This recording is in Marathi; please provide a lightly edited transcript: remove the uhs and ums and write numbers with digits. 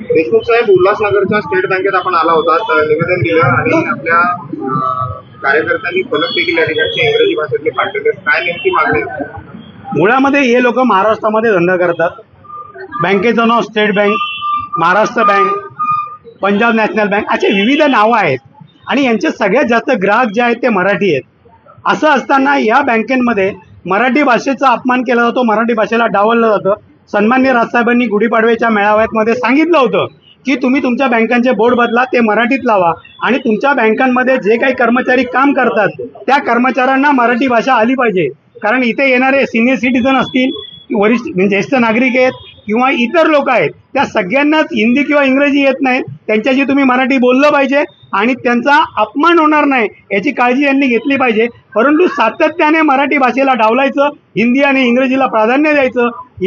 देशमुख साहेब, उल्हासनगरच्या स्टेट बँकेत आपण आला होता, निवेदन दिलं आणि आपल्या कार्यकर्त्यांनी फलक देखील या ठिकाणी इंग्रजी भाषेतले पाठवले. काय नेमकी मागणी? मुळामध्ये हे लोक महाराष्ट्रामध्ये धंदा करतात. बँकेचं नाव state bank, Maharashtra bank, Punjab national bank असे विविध नावं आहेत आणि यांचे सगळ्यात जास्त ग्राहक जे आहेत ते मराठी आहेत. असं असताना या बँकेमध्ये मराठी भाषेचा अपमान केला जातो, मराठी भाषेला डावललं जातं. सन्माननीय राजसाहेबांनी गुढीपाडव्याच्या मेळाव्यामध्ये सांगितलं होतं की तुम्ही तुमच्या बँकांचे बोर्ड बदला, ते मराठीत लावा आणि तुमच्या बँकांमध्ये जे काही कर्मचारी काम करतात त्या कर्मचाऱ्यांना मराठी भाषा आली पाहिजे. कारण इथे येणारे सिनियर सिटीजन असतील, वरिष्ठ म्हणजे ज्येष्ठ नागरिक आहेत किंवा इतर लोक आहेत, त्या सगळ्यांनाच हिंदी किंवा इंग्रजी येत नाही. त्यांच्याशी तुम्ही मराठी बोललं पाहिजे आणि त्यांचा अपमान होणार नाही याची काळजी यांनी घेतली पाहिजे. परंतु सातत्याने मराठी भाषेला डावलायचं, हिंदी आणि इंग्रजीला प्राधान्य द्यायचं